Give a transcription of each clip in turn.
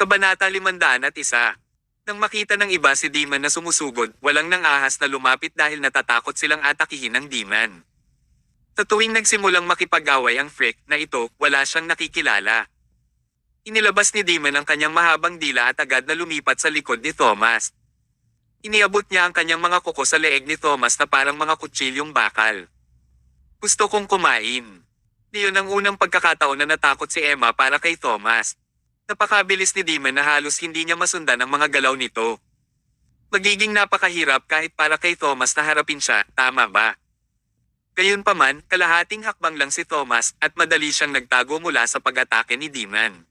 Kabanata 501. Nang makita ng iba si Demon na sumusugod, walang nang ahas na lumapit dahil natatakot silang atakihin ng Demon. Sa tuwing nagsimulang makipag-away ang Freak na ito, wala siyang nakikilala. Inilabas ni Demon ang kanyang mahabang dila at agad na lumipat sa likod ni Thomas. Iniabot niya ang kanyang mga kuko sa leeg ni Thomas na parang mga kutsilyong bakal. Gusto kong kumain. Iyon ang unang pagkakataon na natakot si Emma para kay Thomas. Napakabilis ni Demon na halos hindi niya masundan ang mga galaw nito. Magiging napakahirap kahit para kay Thomas na harapin siya, tama ba? Gayunpaman, kalahating hakbang lang si Thomas at madali siyang nagtago mula sa pag-atake ni Demon.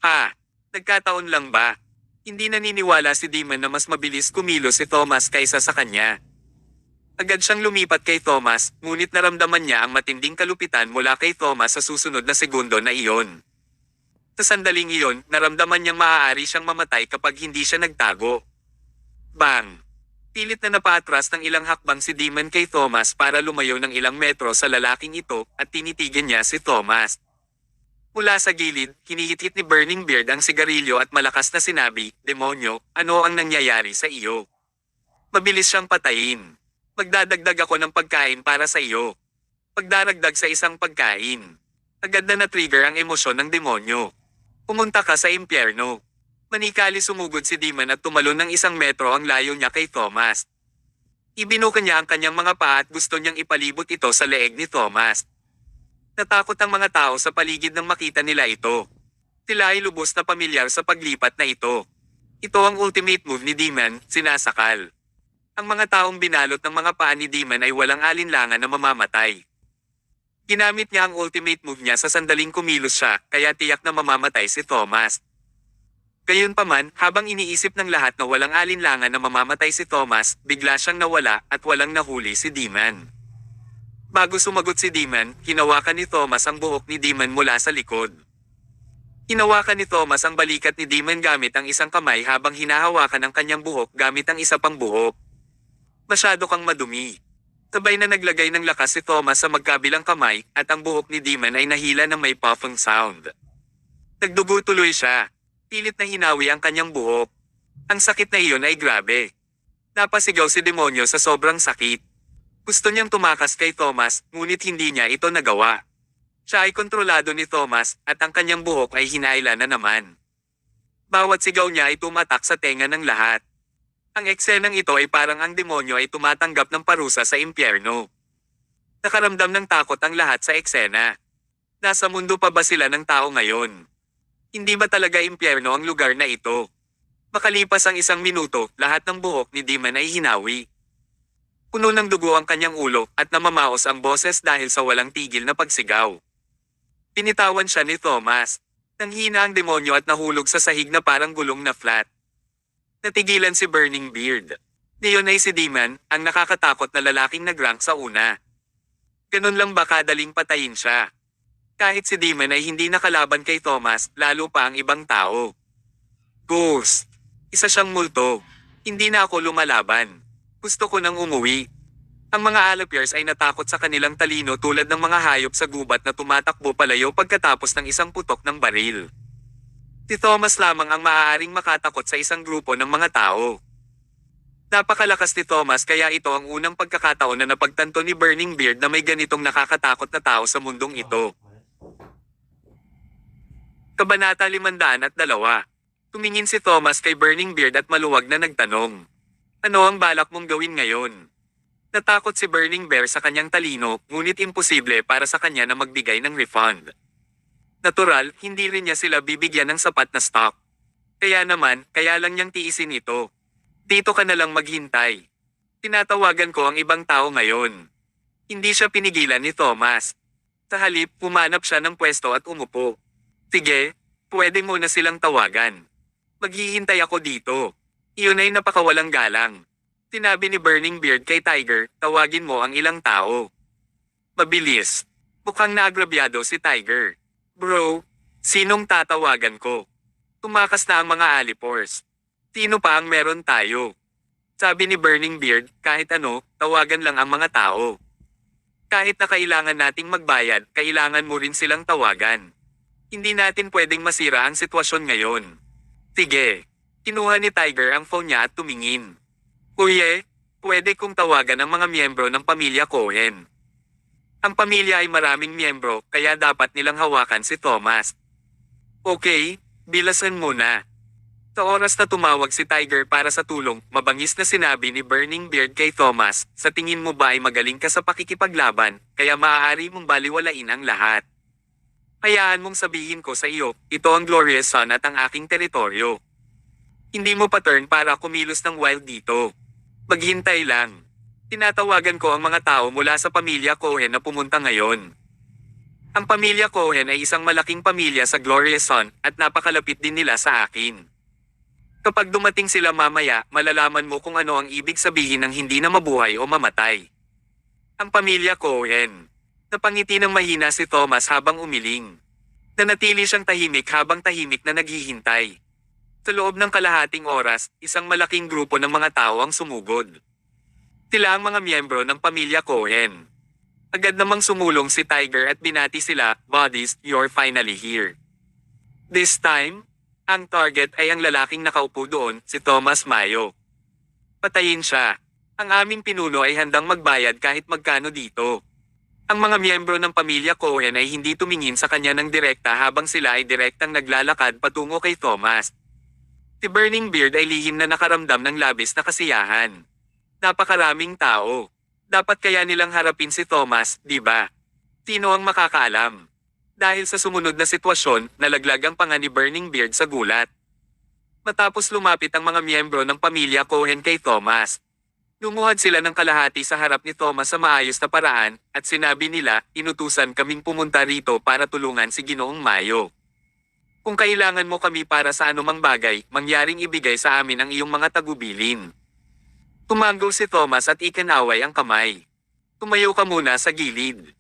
Ha? Nagkataon lang ba? Hindi naniniwala si Demon na mas mabilis kumilos si Thomas kaysa sa kanya. Agad siyang lumipat kay Thomas, ngunit naramdaman niya ang matinding kalupitan mula kay Thomas sa susunod na segundo na iyon. Sa sandaling iyon, naramdaman niyang maaari siyang mamatay kapag hindi siya nagtago. Bang! Pilit na napaatras ng ilang hakbang si Demon kay Thomas para lumayo ng ilang metro sa lalaking ito at tinitigan niya si Thomas. Mula sa gilid, hinihit-hit ni Burning Beard ang sigarilyo at malakas na sinabi, "Demonyo, ano ang nangyayari sa iyo? Mabilis siyang patayin. Magdadagdag ako ng pagkain para sa iyo." Pagdaragdag sa isang pagkain. Agad na na-trigger ang emosyon ng demonyo. Pumunta ka sa impyerno. Manikali sumugod si Demon at tumalon ng 1 metro ang layo niya kay Thomas. Ibinuka niya ang kanyang mga paa at gusto niyang ipalibot ito sa leeg ni Thomas. Natakot ang mga tao sa paligid nang makita nila ito. Sila ay lubos na pamilyar sa paglipat na ito. Ito ang ultimate move ni Demon, sinasakal. Ang mga taong binalot ng mga paa ni Demon ay walang alinlangan na mamamatay. Ginamit niya ang ultimate move niya sa sandaling kumilos siya, kaya tiyak na mamamatay si Thomas. Gayunpaman, habang iniisip ng lahat na walang alinlangan na mamamatay si Thomas, bigla siyang nawala at walang nahuli si Demon. Bago sumagot si Demon, hinawakan ni Thomas ang buhok ni Demon mula sa likod. Hinawakan ni Thomas ang balikat ni Demon gamit ang isang kamay habang hinahawakan ang kanyang buhok gamit ang isa pang buhok. Masyado kang madumi. Sabay na naglagay ng lakas si Thomas sa magkabilang kamay at ang buhok ni Demon ay nahila ng may puffing sound. Nagdugo tuloy siya. Pilit na hinawi ang kanyang buhok. Ang sakit na iyon ay grabe. Napasigaw si demonyo sa sobrang sakit. Gusto niyang tumakas kay Thomas, ngunit hindi niya ito nagawa. Siya ay kontrolado ni Thomas at ang kanyang buhok ay hinaila na naman. Bawat sigaw niya ay tumatak sa tenga ng lahat. Ang eksenang ito ay parang ang demonyo ay tumatanggap ng parusa sa impyerno. Nakaramdam ng takot ang lahat sa eksena. Nasa mundo pa ba sila ng tao ngayon? Hindi ba talaga impyerno ang lugar na ito? Makalipas ang 1 minuto, lahat ng buhok ni Demon ay hinawi. Puno ng dugo ang kanyang ulo at namamaos ang boses dahil sa walang tigil na pagsigaw. Pinitawan siya ni Thomas. Nanghina ang demonyo at nahulog sa sahig na parang gulong na flat. Natigilan si Burning Beard. Niyon ay si Demon, ang nakakatakot na lalaking nag-rank sa una. Ganun lang ba kadaling patayin siya? Kahit si Demon ay hindi nakalaban kay Thomas, lalo pa ang ibang tao. Ghost. Isa siyang multo. Hindi na ako lumalaban. Gusto ko nang umuwi. Ang mga Alapiers ay natakot sa kanilang talino tulad ng mga hayop sa gubat na tumatakbo palayo pagkatapos ng isang putok ng baril. Si Thomas lamang ang maaaring makatakot sa isang grupo ng mga tao. Napakalakas ni Thomas kaya ito ang unang pagkakataon na napagtanto ni Burning Beard na may ganitong nakakatakot na tao sa mundong ito. Kabanata 502. Tumingin si Thomas kay Burning Beard at maluwag na nagtanong. Ano ang balak mong gawin ngayon? Natakot si Burning Bear sa kanyang talino, ngunit imposible para sa kanya na magbigay ng refund. Natural, hindi rin niya sila bibigyan ng sapat na stock. Kaya naman, kaya lang niyang tiisin ito. Dito ka na lang maghintay. Tinatawagan ko ang ibang tao ngayon. Hindi siya pinigilan ni Thomas. Sa halip, pumanap siya ng pwesto at umupo. Sige, pwede mo na silang tawagan. Maghihintay ako dito. Iyon ay napakawalang galang. Sinabi ni Burning Beard kay Tiger, tawagin mo ang ilang tao. Mabilis. Mukhang naagrabyado si Tiger. Bro, sinong tatawagan ko? Tumakas na ang mga Alipors. Sino pa ang meron tayo? Sabi ni Burning Beard, kahit ano, tawagan lang ang mga tao. Kahit na kailangan nating magbayad, kailangan mo rin silang tawagan. Hindi natin pwedeng masira ang sitwasyon ngayon. Sige. Kinuha ni Tiger ang phone niya at tumingin. Kuye, pwede kong tawagan ang mga miyembro ng pamilya Cohen. Ang pamilya ay maraming miyembro, kaya dapat nilang hawakan si Thomas. Okay, bilasan mo na. Sa oras na tumawag si Tiger para sa tulong, mabangis na sinabi ni Burning Beard kay Thomas, sa tingin mo ba ay magaling ka sa pakikipaglaban, kaya maaari mong baliwalain ang lahat. Hayaan mong sabihin ko sa iyo, ito ang Glorious Sun at ang aking teritoryo. Hindi mo pa turn para kumilos ng wild dito. Maghintay lang. Tinatawagan ko ang mga tao mula sa pamilya Cohen na pumunta ngayon. Ang pamilya Cohen ay isang malaking pamilya sa Glorious Sun at napakalapit din nila sa akin. Kapag dumating sila mamaya, malalaman mo kung ano ang ibig sabihin ng hindi na mabuhay o mamatay. Ang pamilya Cohen. Napangiti ng mahina si Thomas habang umiling. Nanatili siyang tahimik habang tahimik na naghihintay. Sa loob ng kalahating oras, isang malaking grupo ng mga tao ang sumugod. Sila ang mga miyembro ng pamilya Cohen. Agad namang sumulong si Tiger at binati sila, "Buddies, you're finally here." This time, ang target ay ang lalaking nakaupo doon, si Thomas Mayo. Patayin siya. Ang aming pinuno ay handang magbayad kahit magkano dito. Ang mga miyembro ng pamilya Cohen ay hindi tumingin sa kanya ng direkta habang sila ay direktang naglalakad patungo kay Thomas. Si Burning Beard ay lihim na nakaramdam ng labis na kasiyahan. Napakaraming tao. Dapat kaya nilang harapin si Thomas, di ba? Sino ang makakaalam? Dahil sa sumunod na sitwasyon, nalaglag ang panga ni Burning Beard sa gulat. Matapos lumapit ang mga miyembro ng pamilya Cohen kay Thomas. Lumuhad sila ng kalahati sa harap ni Thomas sa maayos na paraan, at sinabi nila, "Inutusan kaming pumunta rito para tulungan si Ginoong Mayo. Kung kailangan mo kami para sa anumang bagay, mangyaring ibigay sa amin ang iyong mga tagubilin." Tumango si Thomas at ikinaway ang kamay. "Tumayo ka muna sa gilid."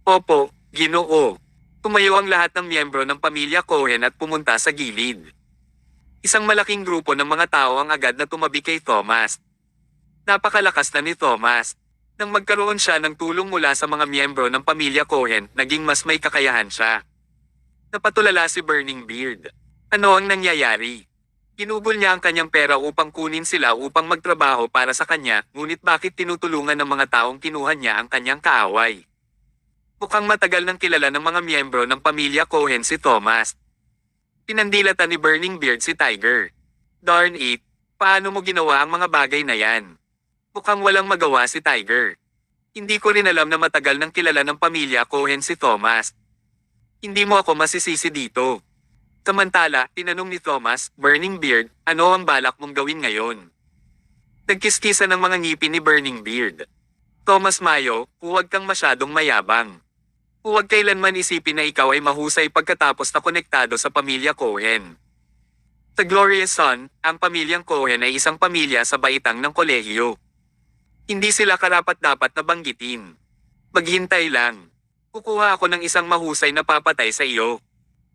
"Opo, Ginoo." Tumayo ang lahat ng miyembro ng pamilya Cohen at pumunta sa gilid. Isang malaking grupo ng mga tao ang agad na tumabi kay Thomas. Napakalakas na ni Thomas. Nang magkaroon siya ng tulong mula sa mga miyembro ng pamilya Cohen, naging mas may kakayahan siya. Napatulala si Burning Beard. Ano ang nangyayari? Ginugol niya ang kanyang pera upang kunin sila upang magtrabaho para sa kanya, ngunit bakit tinutulungan ng mga taong kinuha niya ang kanyang kaaway? Mukhang matagal nang kilala ng mga miyembro ng pamilya Cohen si Thomas. Pinandilatan ni Burning Beard si Tiger. "Darn it, paano mo ginawa ang mga bagay na yan?" Mukhang walang magawa si Tiger. "Hindi ko rin alam na matagal nang kilala ng pamilya Cohen si Thomas. Hindi mo ako masisisi dito." Samantala, tinanong ni Thomas, "Burning Beard, ano ang balak mong gawin ngayon?" Nagkiskisa ng mga ngipin ni Burning Beard. "Thomas Mayo, huwag kang masyadong mayabang. Huwag kailanman isipin na ikaw ay mahusay pagkatapos na konektado sa pamilya Cohen. Sa Glorious Sun, ang pamilyang Cohen ay isang pamilya sa baitang ng kolehiyo. Hindi sila karapat-dapat na banggitin. Maghintay lang. Kukuha ako ng isang mahusay na papatay sa iyo.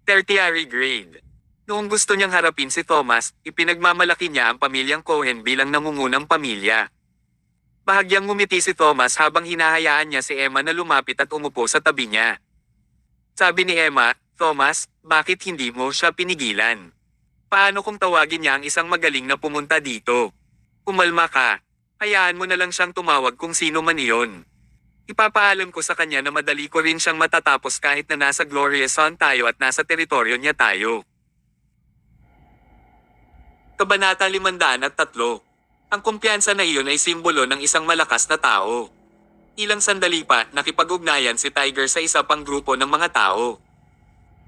Tertiary grade." Noong gusto niyang harapin si Thomas, ipinagmamalaki niya ang pamilyang Cohen bilang nangungunang pamilya. Bahagyang ngumiti si Thomas habang hinahayaan niya si Emma na lumapit at umupo sa tabi niya. Sabi ni Emma, "Thomas, bakit hindi mo siya pinigilan? Paano kung tawagin niya ang isang magaling na pumunta dito? Kumalma ka. Hayaan mo na lang siyang tumawag kung sino man iyon. Ipapaalam ko sa kanya na madali ko rin siyang matatapos kahit na nasa Glorious Sun tayo at nasa teritoryo niya tayo." Kabanata 503. Ang kumpiyansa na iyon ay simbolo ng isang malakas na tao. Ilang sandali pa, nakipag-ugnayan si Tiger sa isa pang grupo ng mga tao.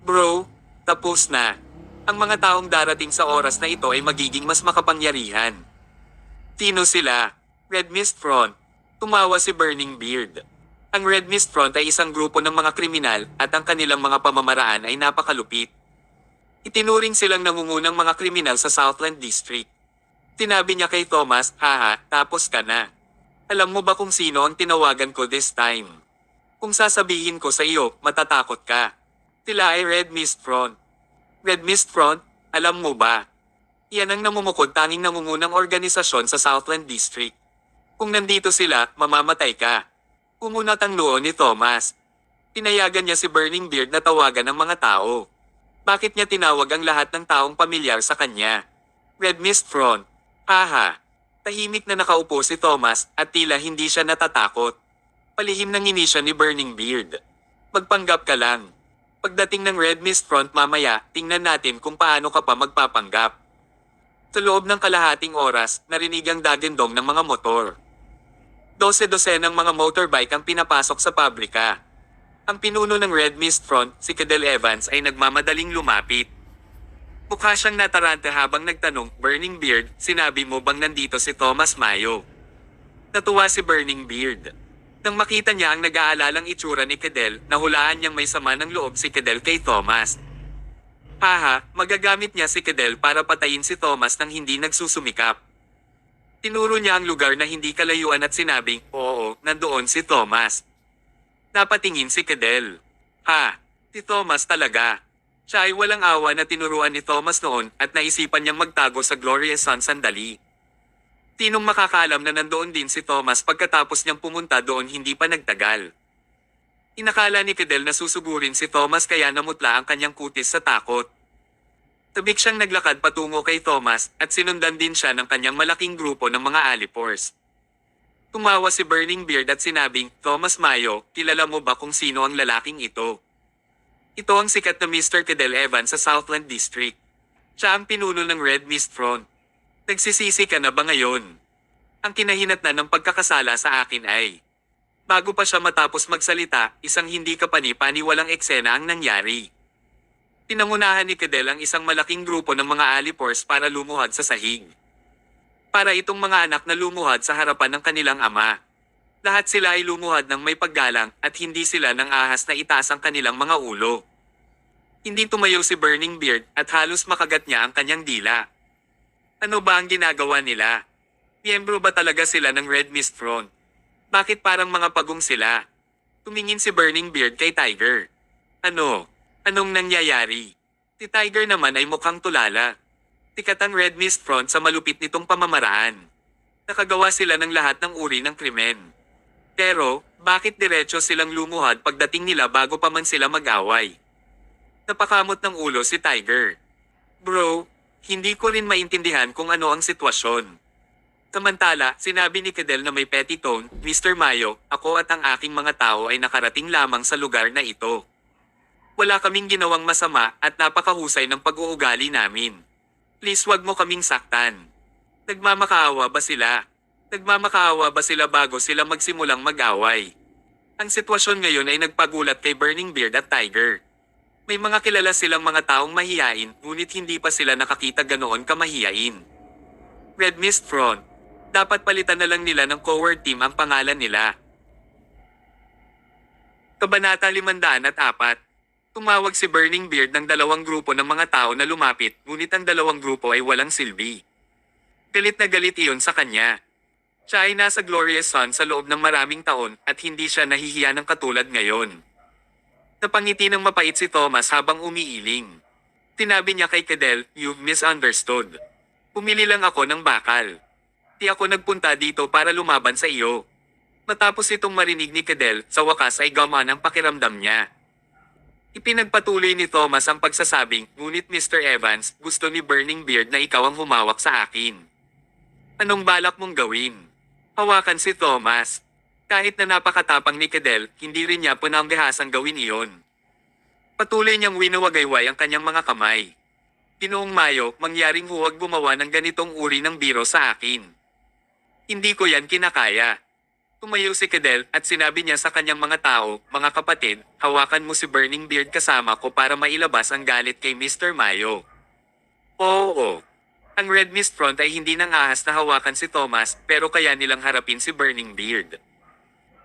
"Bro, tapos na. Ang mga taong darating sa oras na ito ay magiging mas makapangyarihan." "Sino sila?" "Red Mist Front." Tumawa si Burning Beard. Ang Red Mist Front ay isang grupo ng mga kriminal at ang kanilang mga pamamaraan ay napakalupit. Itinuring silang nangungunang mga kriminal sa Southland District. Tinabi niya kay Thomas, "Haha, tapos ka na. Alam mo ba kung sino ang tinawagan ko this time? Kung sasabihin ko sa iyo, matatakot ka. Sila ay Red Mist Front." "Red Mist Front? Alam mo ba? Iyan ang namumukod tanging nangungunang organisasyon sa Southland District. Kung nandito sila, mamamatay ka." Umunat ang noo ni Thomas. Pinayagan niya si Burning Beard na tawagan ng mga tao. Bakit niya tinawag ang lahat ng taong pamilyar sa kanya? Red Mist Front. Haha. Tahimik na nakaupo si Thomas at tila hindi siya natatakot. Palihim ng ngini siya ni Burning Beard. Magpanggap ka lang. Pagdating ng Red Mist Front mamaya, tingnan natin kung paano ka pa magpapanggap. Sa loob ng kalahating oras, narinig ang dagindong ng mga motor. 12 ng mga motorbike ang pinapasok sa pabrika. Ang pinuno ng Red Mist Front, si Cadel Evans ay nagmamadaling lumapit. Mukha siyang nataranta habang nagtanong, Burning Beard, sinabi mo bang nandito si Thomas Mayo? Natuwa si Burning Beard. Nang makita niya ang nag-aalalang itsura ni Cadel, nahulaan niyang may sama ng loob si Cadel kay Thomas. Haha, magagamit niya si Cadel para patayin si Thomas nang hindi nagsusumikap. Tinuro niya ang lugar na hindi kalayuan at sinabing, oo, nandoon si Thomas. Napatingin si Cadel. Ha, si Thomas talaga. Siya ay walang awa na tinuruan ni Thomas noon at naisipan niyang magtago sa Glorious Sun sandali. Tinong makakaalam na nandoon din si Thomas pagkatapos niyang pumunta doon hindi pa nagtagal. Inakala ni Cadel na susugurin si Thomas kaya namutla ang kanyang kutis sa takot. Tabik siyang naglakad patungo kay Thomas at sinundan din siya ng kanyang malaking grupo ng mga alipors. Tumawa si Burning Beard at sinabing, Thomas Mayo, kilala mo ba kung sino ang lalaking ito? Ito ang sikat na Mr. Cadel Evans sa Southland District. Siya ang pinuno ng Red Mist Front. Nagsisisi ka na ba ngayon? Ang kinahinatnan ng pagkakasala sa akin ay, bago pa siya matapos magsalita, isang hindi kapani-paniwalang eksena ang nangyari. Pinangunahan ni Cadel ang isang malaking grupo ng mga alipors para lumuhad sa sahig. Para itong mga anak na lumuhad sa harapan ng kanilang ama. Lahat sila ay lumuhad ng may paggalang at hindi sila nang ahas na itaas ang kanilang mga ulo. Hindi tumayo si Burning Beard at halos makagat niya ang kanyang dila. Ano ba ang ginagawa nila? Miyembro ba talaga sila ng Red Mist Front? Bakit parang mga pagong sila? Tumingin si Burning Beard kay Tiger. Ano? Anong nangyayari? Si Tiger naman ay mukhang tulala. Tikat ang Red Mist Front sa malupit nitong pamamaraan. Nakagawa sila ng lahat ng uri ng krimen. Pero, bakit diretso silang lumuhad pagdating nila bago pa man sila mag-away? Napakamot ng ulo si Tiger. Bro, hindi ko rin maintindihan kung ano ang sitwasyon. Samantala, sinabi ni Cadel na may petty tone, Mr. Mayo, ako at ang aking mga tao ay nakarating lamang sa lugar na ito. Wala kaming ginawang masama at napakahusay ng pag-uugali namin. Please wag mo kaming saktan. Nagmamakaawa ba sila? Nagmamakaawa ba sila bago sila magsimulang mag-away? Ang sitwasyon ngayon ay nagpagulat kay Burning Beard at Tiger. May mga kilala silang mga taong mahiyain, ngunit hindi pa sila nakakita ganoon kamahiyain. Red Mist Front. Dapat palitan na lang nila ng coward team ang pangalan nila. Kabanata 504. Tumawag si Burning Beard ng dalawang grupo ng mga tao na lumapit, ngunit ang dalawang grupo ay walang silbi. Galit na galit iyon sa kanya. Siya ay nasa Glorious Sun sa loob ng maraming taon at hindi siya nahihiya ng katulad ngayon. Napangiti ng mapait si Thomas habang umiiling. Tinabi niya kay Cadel, you've misunderstood. Pumili lang ako ng bakal. Di ako nagpunta dito para lumaban sa iyo. Matapos itong marinig ni Cadel, sa wakas ay gumaan ang pakiramdam niya. Ipinagpatuloy ni Thomas ang pagsasabing, ngunit Mr. Evans, gusto ni Burning Beard na ikaw ang humawak sa akin. Anong balak mong gawin? Hawakan si Thomas. Kahit na napakatapang ni Cadel, hindi rin niya pinambihasang gawin iyon. Patuloy niyang winawagayway ang kanyang mga kamay. Ginoong Mayo, mangyaring huwag gumawa ng ganitong uri ng biro sa akin. Hindi ko yan kinakaya. Tumayo si Cadel at sinabi niya sa kanyang mga tao, mga kapatid, hawakan mo si Burning Beard kasama ko para mailabas ang galit kay Mr. Mayo. Oo. Ang Red Mist Front ay hindi nang ahas na hawakan si Thomas pero kaya nilang harapin si Burning Beard.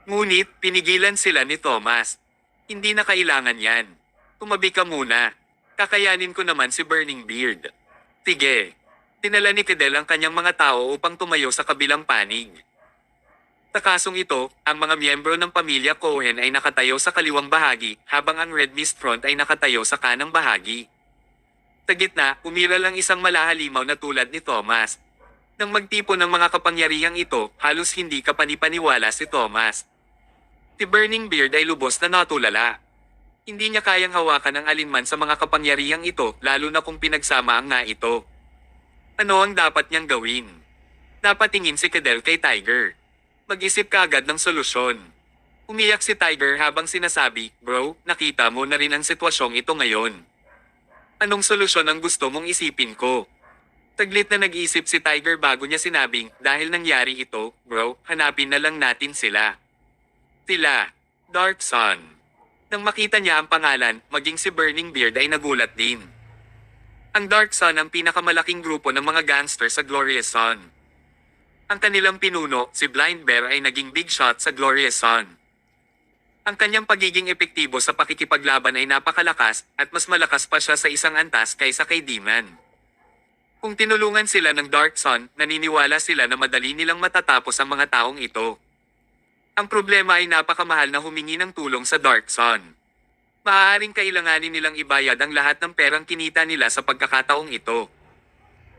Ngunit, pinigilan sila ni Thomas. Hindi na kailangan yan. Tumabi ka muna. Kakayanin ko naman si Burning Beard. Sige. Tinala ni Cadel ang kanyang mga tao upang tumayo sa kabilang panig. Sa kasong ito, ang mga miyembro ng pamilya Cohen ay nakatayo sa kaliwang bahagi, habang ang Red Mist Front ay nakatayo sa kanang bahagi. Sa gitna, umiral ang isang malahalimaw na tulad ni Thomas. Nang magtipon ng mga kapangyarihang ito, halos hindi kapanipaniwala si Thomas. Si Burning Beard ay lubos na natulala. Hindi niya kayang hawakan ang alinman sa mga kapangyarihang ito, lalo na kung pinagsama ang nga ito. Ano ang dapat niyang gawin? Napatingin si Cadell kay Tiger. Mag-isip ka agad ng solusyon. Umiyak si Tiger habang sinasabi, "Bro, nakita mo na rin ang sitwasyong ito ngayon. Anong solusyon ang gusto mong isipin ko?" Taglit na nag-iisip si Tiger bago niya sinabing, "Dahil nangyari ito, bro, hanapin na lang natin sila." Sila, Dark Sun. Nang makita niya ang pangalan, maging si Burning Beard ay nagulat din. Ang Dark Sun ang pinakamalaking grupo ng mga gangster sa Glorious Sun. Ang kanilang pinuno, si Blind Bear ay naging big shot sa Glorious Sun. Ang kanyang pagiging epektibo sa pakikipaglaban ay napakalakas at mas malakas pa siya sa isang antas kaysa kay Demon. Kung tinulungan sila ng Dark Sun, naniniwala sila na madali nilang matatapos ang mga taong ito. Ang problema ay napakamahal na humingi ng tulong sa Dark Sun. Maaaring kailanganin nilang ibayad ang lahat ng perang kinita nila sa pagkakataong ito.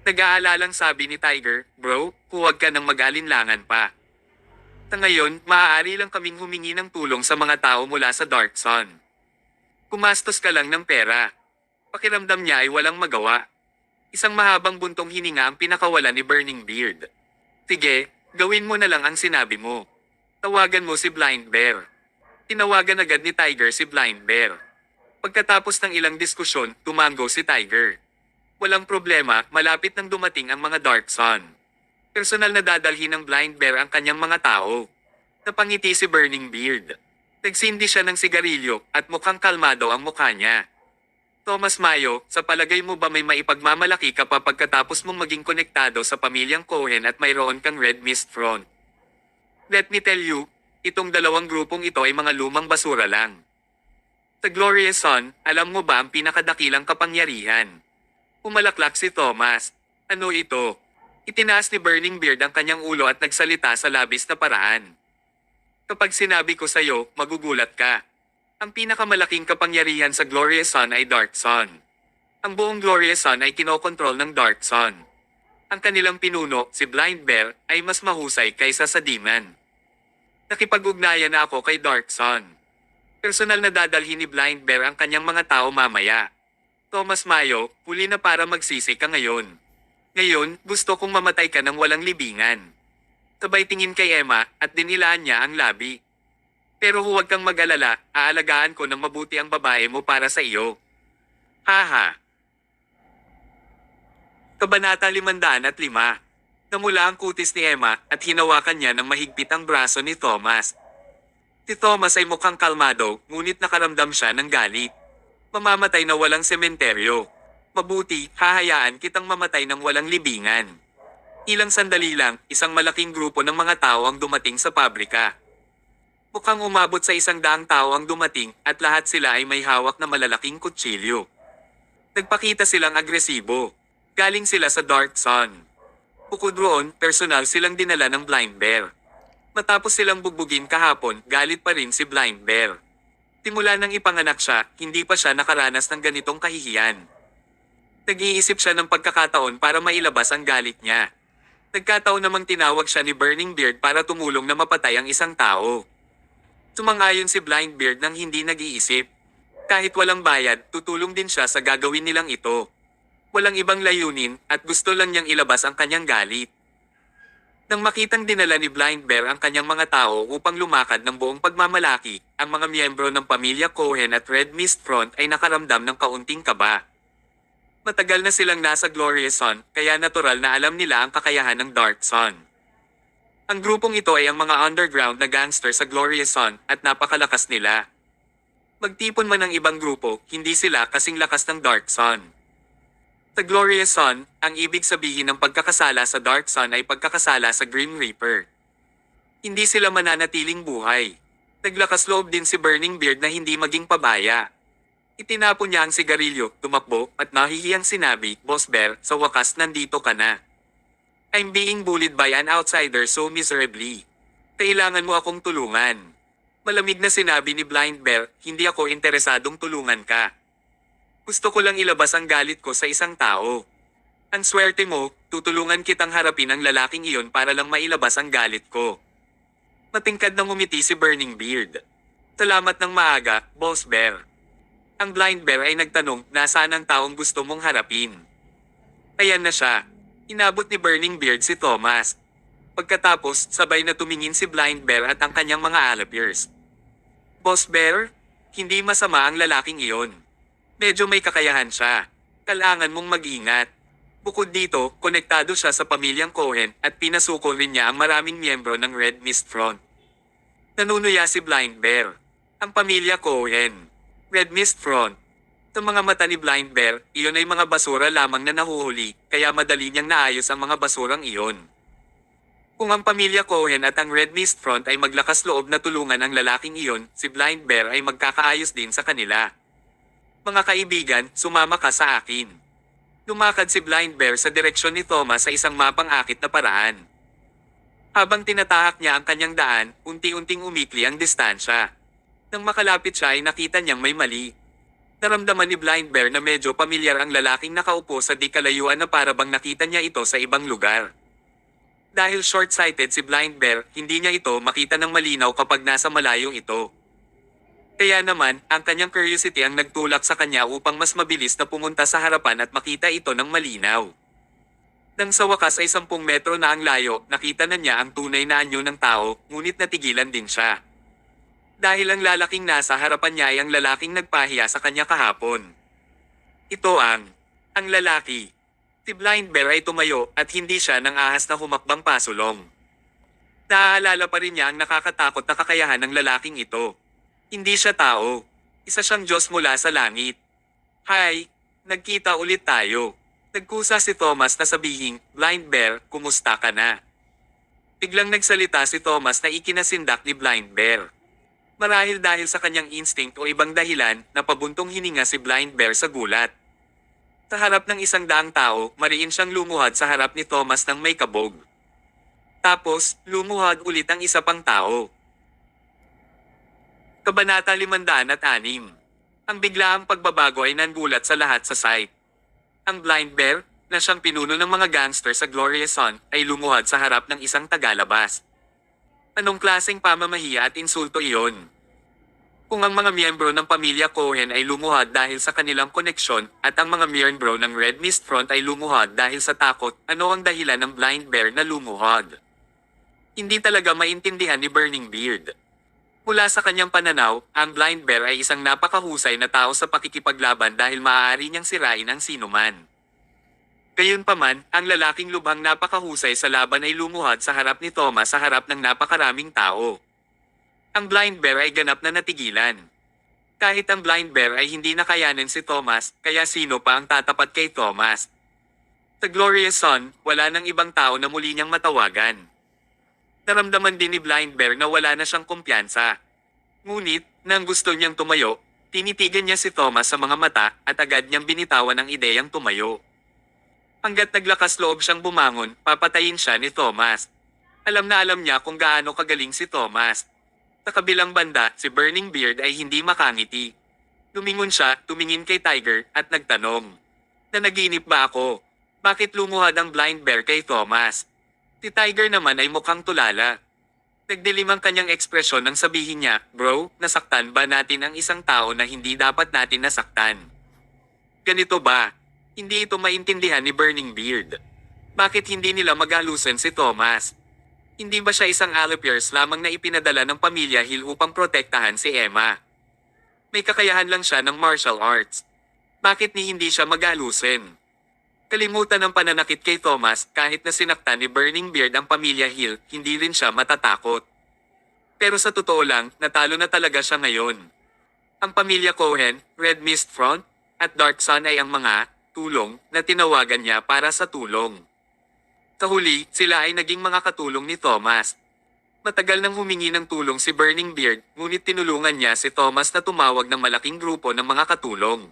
Nag-aalalang sabi ni Tiger, "Bro, huwag ka nang mag-alinlangan pa. Sa ngayon, maaari lang kaming humingi ng tulong sa mga tao mula sa Dark Sun. Kumastos ka lang ng pera." Pakiramdam niya ay walang magawa. Isang mahabang buntong hininga ang pinakawalan ni Burning Beard. "Sige, gawin mo na lang ang sinabi mo. Tawagan mo si Blind Bear." Tinawagan agad ni Tiger si Blind Bear. Pagkatapos ng ilang diskusyon, tumango si Tiger. Walang problema, malapit nang dumating ang mga Dark Sun. Personal na dadalhin ng Blind Bear ang kanyang mga tao. Napangiti si Burning Beard. Nagsindi siya ng sigarilyo at mukhang kalmado ang mukha niya. "Thomas Mayo, sa palagay mo ba may maipagmamalaki ka pa pagkatapos mong maging konektado sa pamilyang Cohen at mayroon kang Red Mist Front? Let me tell you, itong dalawang grupong ito ay mga lumang basura lang. Sa Glorious Sun, alam mo ba ang pinakadakilang kapangyarihan?" Umalaklak si Thomas. "Ano ito?" Itinaas ni Burning Beard ang kanyang ulo at nagsalita sa labis na paraan. "Kapag sinabi ko sa'yo, magugulat ka. Ang pinakamalaking kapangyarihan sa Glorious Sun ay Dark Sun. Ang buong Glorious Sun ay kinokontrol ng Dark Sun. Ang kanilang pinuno, si Blind Bear, ay mas mahusay kaysa sa Demon. Nakipag-ugnayan na ako kay Dark Sun. Personal na dadalhin ni Blind Bear ang kanyang mga tao mamaya. Thomas Mayo, huli na para magsisi ka ngayon. Ngayon, gusto kong mamatay ka ng walang libingan." Sabay tingin kay Emma at dinilaan niya ang labi. "Pero huwag kang mag-alala, aalagaan ko ng mabuti ang babae mo para sa iyo." Haha. Kabanata 505. Namula ang kutis ni Emma at hinawakan niya ng mahigpit ang braso ni Thomas. Si Thomas ay mukhang kalmado, ngunit nakaramdam siya ng galit. "Mamamatay na walang sementeryo. Mabuti, hahayaan kitang mamatay ng walang libingan." Ilang sandali lang, isang malaking grupo ng mga tao ang dumating sa pabrika. Mukhang umabot sa 100 tao ang dumating at lahat sila ay may hawak na malalaking kutsilyo. Nagpakita silang agresibo. Galing sila sa Dark Sun. Bukod roon, personal silang dinala ng Blind Bear. Matapos silang bugbugin kahapon, galit pa rin si Blind Bear. Simula nang ipanganak siya, hindi pa siya nakaranas ng ganitong kahihiyan. Nag-iisip siya ng pagkakataon para mailabas ang galit niya. Nagkataon namang tinawag siya ni Burning Beard para tumulong na mapatay ang isang tao. Sumang-ayon si Blind Beard nang hindi nag-iisip. Kahit walang bayad, tutulong din siya sa gagawin nilang ito. Walang ibang layunin at gusto lang niyang ilabas ang kanyang galit. Nang makitang dinala ni Blind Bear ang kanyang mga tao upang lumakad ng buong pagmamalaki, ang mga miyembro ng pamilya Cohen at Red Mist Front ay nakaramdam ng kaunting kaba. Matagal na silang nasa Glorious Sun, kaya natural na alam nila ang kakayahan ng Dark Sun. Ang grupong ito ay ang mga underground na gangster sa Glorious Sun at napakalakas nila. Magtipon man ang ibang grupo, hindi sila kasing lakas ng Dark Sun. Sa Glorious Sun, ang ibig sabihin ng pagkakasala sa Dark Sun ay pagkakasala sa Grim Reaper. Hindi sila mananatiling buhay. Naglakas loob din si Burning Beard na hindi maging pabaya. Itinapon niya ang sigarilyo, tumakbo, at nahihiyang sinabi, "Boss Bear, sa wakas nandito ka na. I'm being bullied by an outsider so miserably. Kailangan mo akong tulungan." Malamig na sinabi ni Blind Bear, "Hindi ako interesadong tulungan ka. Gusto ko lang ilabas ang galit ko sa isang tao. Ang swerte mo, tutulungan kitang harapin ang lalaking iyon para lang mailabas ang galit ko." Matingkad na ngumiti si Burning Beard. "Salamat ng maaga, Boss Bear. Ang Blind Bear ay nagtanong, nasaan ang taong gusto mong harapin? Ayan na siya. Inabot ni Burning Beard si Thomas. Pagkatapos, sabay na tumingin si Blind Bear at ang kanyang mga alligators. Boss Bear? Hindi masama ang lalaking iyon. Medyo may kakayahan siya. Kailangan mong mag-ingat. Bukod dito, konektado siya sa pamilyang Cohen at pinasuko rin niya ang maraming miyembro ng Red Mist Front. Nanunuya si Blind Bear. Ang pamilya Cohen. Red Mist Front. Sa mga mata ni Blind Bear, iyon ay mga basura lamang na nahuhuli, kaya madali niyang naayos ang mga basurang iyon. Kung ang pamilya Cohen at ang Red Mist Front ay maglakas loob na tulungan ang lalaking iyon, si Blind Bear ay magkakaayos din sa kanila. Mga kaibigan, sumama ka sa akin. Lumakad si Blind Bear sa direksyon ni Thomas sa isang mapang-akit na paraan. Habang tinatahak niya ang kanyang daan, unti-unting umikli ang distansya. Nang makalapit siya ay nakita niyang may mali. Naramdaman ni Blind Bear na medyo pamilyar ang lalaking nakaupo sa di kalayuan na parabang nakita niya ito sa ibang lugar. Dahil short-sighted si Blind Bear, hindi niya ito makita ng malinaw kapag nasa malayong ito. Kaya naman, ang kanyang curiosity ang nagtulak sa kanya upang mas mabilis na pumunta sa harapan at makita ito ng malinaw. Nang sa wakas ay 10 metro na ang layo, nakita na niya ang tunay na anyo ng tao, ngunit natigilan din siya. Dahil ang lalaking nasa harapan niya ay ang lalaking nagpahiya sa kanya kahapon. Ito ang lalaki. Si Blind Bear ay tumayo at hindi siya nang ahas na humakbang pasulong. Naaalala pa rin niya ang nakakatakot na kakayahan ng lalaking ito. Hindi siya tao. Isa siyang Diyos mula sa langit. Hi, nagkita ulit tayo. Nagkusa si Thomas na sabihing, Blind Bear, kumusta ka na? Biglang nagsalita si Thomas na ikinasindak ni Blind Bear. Marahil dahil sa kanyang instinct o ibang dahilan, napabuntong hininga si Blind Bear sa gulat. Sa harap ng 100 tao, mariin siyang lumuhad sa harap ni Thomas ng may kabog. Tapos, lumuhad ulit ang isa pang tao. Kabanata 506. Ang biglaang pagbabago ay nangulat sa lahat sa site. Ang Blind Bear, na siyang pinuno ng mga gangster sa Glorious Sun, ay lumuhad sa harap ng isang tagalabas. Anong klaseng pamamahiya at insulto iyon? Kung ang mga miyembro ng pamilya Cohen ay lumuhad dahil sa kanilang koneksyon at ang mga miyembro ng Red Mist Front ay lumuhad dahil sa takot, ano ang dahilan ng Blind Bear na lumuhad? Hindi talaga maintindihan ni Burning Beard. Mula sa kanyang pananaw, ang Blind Bear ay isang napakahusay na tao sa pakikipaglaban dahil maaari niyang sirain ang sinuman. Gayunpaman, ang lalaking lubhang napakahusay sa laban ay lumuhad sa harap ni Thomas sa harap ng napakaraming tao. Ang Blind Bear ay ganap na natigilan. Kahit ang Blind Bear ay hindi nakayanin si Thomas, kaya sino pa ang tatapat kay Thomas? Sa Glorious Sun, wala nang ibang tao na muli niyang matawagan. Naramdaman din ni Blind Bear na wala na siyang kumpiyansa. Ngunit, nang gusto niyang tumayo, tinitigan niya si Thomas sa mga mata at agad niyang binitawan ang ideyang tumayo. Hanggat naglakas loob siyang bumangon, papatayin siya ni Thomas. Alam na alam niya kung gaano kagaling si Thomas. Sa kabilang banda, si Burning Beard ay hindi makangiti. Lumingon siya, tumingin kay Tiger, at nagtanong. Nanaginip ba ako? Bakit lumuhad ang Blind Bear kay Thomas? Si Tiger naman ay mukhang tulala. Nagdilim ang kanyang ekspresyon nang sabihin niya, Bro, nasaktan ba natin ang isang tao na hindi dapat natin nasaktan? Ganito ba? Hindi ito maintindihan ni Burning Beard. Bakit hindi nila magalusan si Thomas? Hindi ba siya isang alligators lamang na ipinadala ng pamilya Hill upang protektahan si Emma? May kakayahan lang siya ng martial arts. Bakit ni hindi siya magalusin? Kalimutan ng pananakit kay Thomas, kahit na sinaktan ni Burning Beard ang pamilya Hill, hindi rin siya matatakot. Pero sa totoo lang, natalo na talaga siya ngayon. Ang pamilya Cohen, Red Mist Front, at Dark Sun ay ang mga tulong na tinawagan niya para sa tulong. Sa huli, sila ay naging mga katulong ni Thomas. Matagal nang humingi ng tulong si Burning Beard, ngunit tinulungan niya si Thomas na tumawag ng malaking grupo ng mga katulong.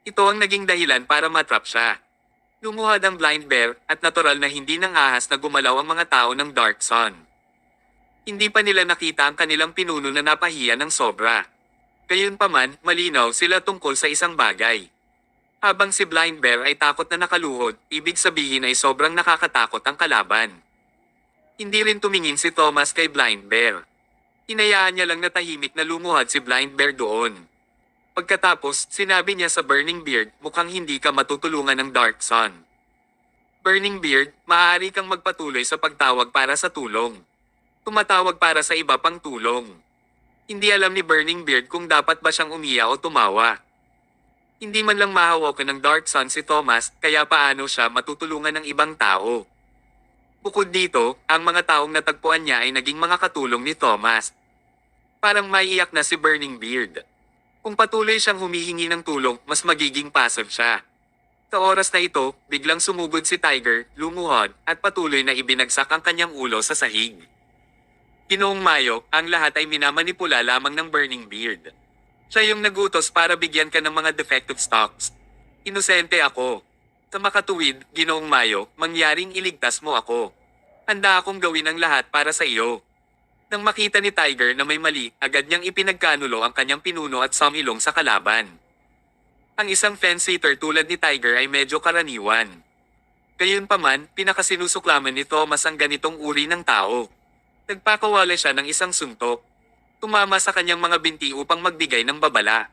Ito ang naging dahilan para matrap siya. Lumuhad ang Blind Bear at natural na hindi nang ahas na gumalaw ang mga tao ng Dark Sun. Hindi pa nila nakita ang kanilang pinuno na napahiya ng sobra. Gayunpaman, malinaw sila tungkol sa isang bagay. Habang si Blind Bear ay takot na nakaluhod, ibig sabihin ay sobrang nakakatakot ang kalaban. Hindi rin tumingin si Thomas kay Blind Bear. Hinayaan niya lang na tahimik na lumuhad si Blind Bear doon. Pagkatapos, sinabi niya sa Burning Beard, mukhang hindi ka matutulungan ng Dark Sun. Burning Beard, maaari kang magpatuloy sa pagtawag para sa tulong. Tumatawag para sa iba pang tulong. Hindi alam ni Burning Beard kung dapat ba siyang umiyak o tumawa. Hindi man lang mahawakan ng Dark Sun si Thomas, kaya paano siya matutulungan ng ibang tao. Bukod dito, ang mga taong natagpuan niya ay naging mga katulong ni Thomas. Parang maiiyak na si Burning Beard. Kung patuloy siyang humihingi ng tulong, mas magiging passive siya. Sa oras na ito, biglang sumugod si Tiger, lumuhod, at patuloy na ibinagsak ang kanyang ulo sa sahig. Ginoong Mayo, ang lahat ay minamanipula lamang ng Burning Beard. Siya yung nagutos para bigyan ka ng mga defective stocks. Inosente ako. Sa makatuwid, Ginoong Mayo, mangyaring iligtas mo ako. Handa akong gawin ang lahat para sa iyo. Nang makita ni Tiger na may mali, agad niyang ipinagkanulo ang kanyang pinuno at sumilong sa kalaban. Ang isang fence-sitter tulad ni Tiger ay medyo karaniwan. Gayunpaman, pinakasinusuklaman ni Thomas ang ganitong uri ng tao. Nagpakawala siya ng isang suntok. Tumama sa kanyang mga binti upang magbigay ng babala.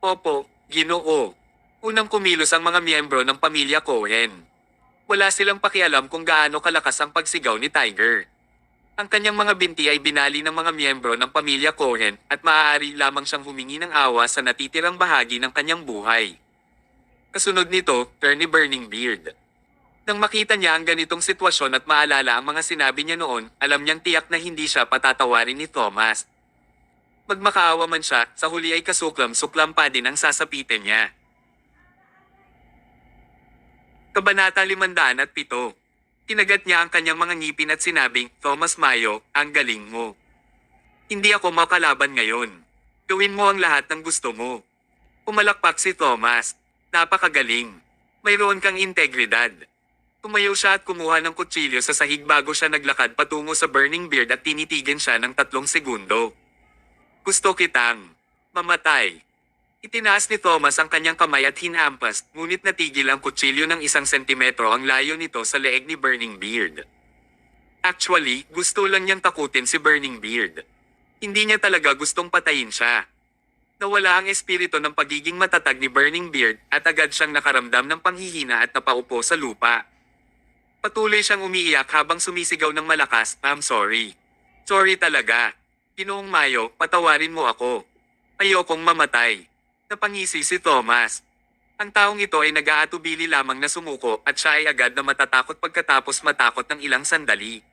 Opo, Ginoo. Unang kumilos ang mga miyembro ng pamilya Cohen. Wala silang pakialam kung gaano kalakas ang pagsigaw ni Tiger. Ang kanyang mga binti ay binali ng mga miyembro ng pamilya Cohen at maaari lamang siyang humingi ng awa sa natitirang bahagi ng kanyang buhay. Kasunod nito, turn ni Burning Beard. Nang makita niya ang ganitong sitwasyon at maalala ang mga sinabi niya noon, alam niyang tiyak na hindi siya patatawarin ni Thomas. Magmakaawa man siya, sa huli ay kasuklam-suklam pa din ang sasapitin niya. Kabanata 507. Kinagat niya ang kanyang mga ngipin at sinabing, Thomas Mayo, ang galing mo. Hindi ako makalaban ngayon. Gawin mo ang lahat ng gusto mo. Pumalakpak si Thomas. Napakagaling. Mayroon kang integridad. Tumayo siya at kumuha ng kutsilyo sa sahig bago siya naglakad patungo sa Burning Beard at tinitigan siya ng 3 segundo. Gusto kitang mamatay. Itinaas ni Thomas ang kanyang kamay at hinampas, ngunit natigil ang kutsilyo ng 1 sentimetro ang layo nito sa leeg ni Burning Beard. Actually, gusto lang niyang takutin si Burning Beard. Hindi niya talaga gustong patayin siya. Nawala ang espiritu ng pagiging matatag ni Burning Beard at agad siyang nakaramdam ng panghihina at napaupo sa lupa. Patuloy siyang umiiyak habang sumisigaw ng malakas, I'm sorry. Sorry talaga. Ginoong Mayo, patawarin mo ako. Ayokong mamatay. Napangisi si Thomas. Ang taong ito ay nag-aatubili lamang na sumuko at siya ay agad na matatakot pagkatapos matakot ng ilang sandali.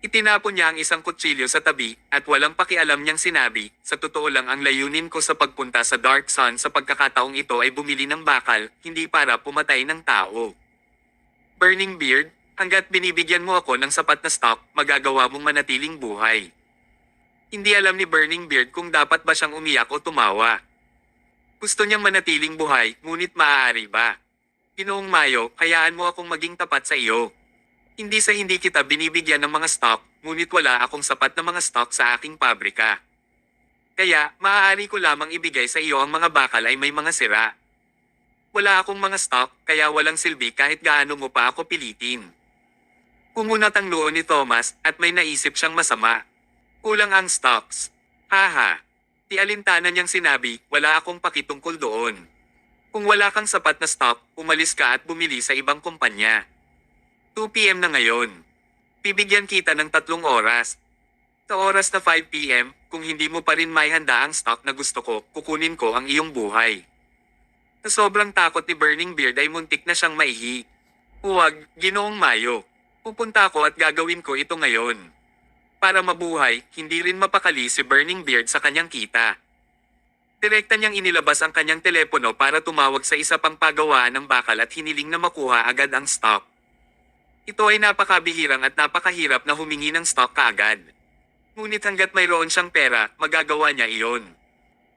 Itinapon niya ang isang kutsilyo sa tabi at walang pakialam niyang sinabi, sa totoo lang ang layunin ko sa pagpunta sa Dark Sun sa pagkakataong ito ay bumili ng bakal, hindi para pumatay ng tao. Burning Beard, hanggat binibigyan mo ako ng sapat na stock, magagawa mong manatiling buhay. Hindi alam ni Burning Beard kung dapat ba siyang umiyak o tumawa. Gusto niyang manatiling buhay, ngunit maaari ba? Ginoong Mayo, hayaan mo akong maging tapat sa iyo. Hindi sa hindi kita binibigyan ng mga stock, ngunit wala akong sapat na mga stock sa aking pabrika. Kaya, maaari ko lamang ibigay sa iyo ang mga bakal ay may mga sira. Wala akong mga stock, kaya walang silbi kahit gaano mo pa ako pilitin. Kumunat ang noo ni Thomas at may naisip siyang masama. Kulang ang stocks. Haha. Di alintana niyang sinabi, wala akong pakitungkol doon. Kung wala kang sapat na stock, umalis ka at bumili sa ibang kumpanya. 2 PM na ngayon. Bibigyan kita ng 3 oras. Sa oras na 5 PM, kung hindi mo pa rin may handa ang stock na gusto ko, kukunin ko ang iyong buhay. Sa sobrang takot ni Burning Beard ay muntik na siyang maihi. Huwag, Ginoong Mayo. Pupunta ako at gagawin ko ito ngayon. Para mabuhay, hindi rin mapakali si Burning Beard sa kanyang kita. Direkta niyang inilabas ang kanyang telepono para tumawag sa isa pang pagawaan ng bakal at hiniling na makuha agad ang stock. Ito ay napakabihirang at napakahirap na humingi ng stock kaagad. Ngunit hanggat mayroon siyang pera, magagawa niya iyon.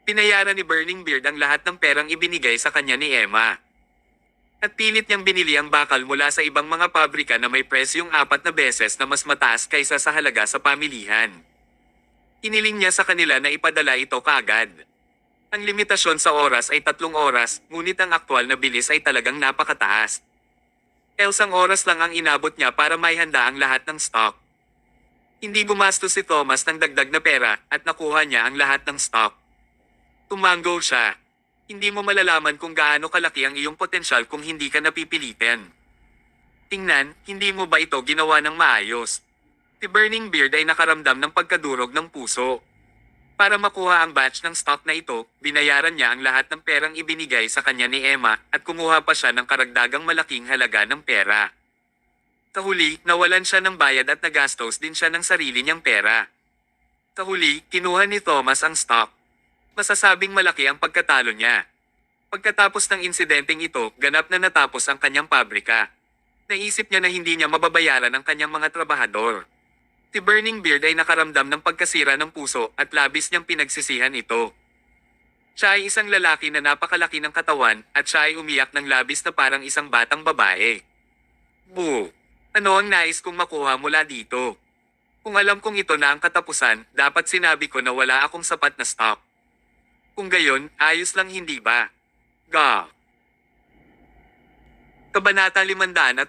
Pinayaran ni Burning Beard ang lahat ng perang ibinigay sa kanya ni Emma. At pilit niyang binili ang bakal mula sa ibang mga pabrika na may presyong 4 na beses na mas mataas kaysa sa halaga sa pamilihan. Hiniling niya sa kanila na ipadala ito kaagad. Ang limitasyon sa oras ay 3 oras, ngunit ang aktwal na bilis ay talagang napakataas. 1 oras lang ang inabot niya para maihanda ang lahat ng stock. Hindi gumastos si Thomas ng dagdag na pera at nakuha niya ang lahat ng stock. Tumango siya. Hindi mo malalaman kung gaano kalaki ang iyong potensyal kung hindi ka napipilitan. Tingnan, hindi mo ba ito ginawa ng maayos? Si Burning Beard ay nakaramdam ng pagkadurog ng puso. Para makuha ang batch ng stock na ito, binayaran niya ang lahat ng perang ibinigay sa kanya ni Emma at kumuha pa siya ng karagdagang malaking halaga ng pera. Sa huli, nawalan siya ng bayad at nagastos din siya ng sarili niyang pera. Sa huli, kinuha ni Thomas ang stock. Masasabing malaki ang pagkatalo niya. Pagkatapos ng insidenteng ito, ganap na natapos ang kanyang pabrika. Naisip niya na hindi niya mababayaran ang kanyang mga trabahador. Si Burning Beard ay nakaramdam ng pagkasira ng puso at labis niyang pinagsisihan ito. Siya ay isang lalaki na napakalaki ng katawan at siya ay umiyak ng labis na parang isang batang babae. Boo! Ano ang nais kong makuha mula dito? Kung alam kong ito na ang katapusan, dapat sinabi ko na wala akong sapat na stock. Kung gayon, ayos lang hindi ba? Ga! Kabanata 508.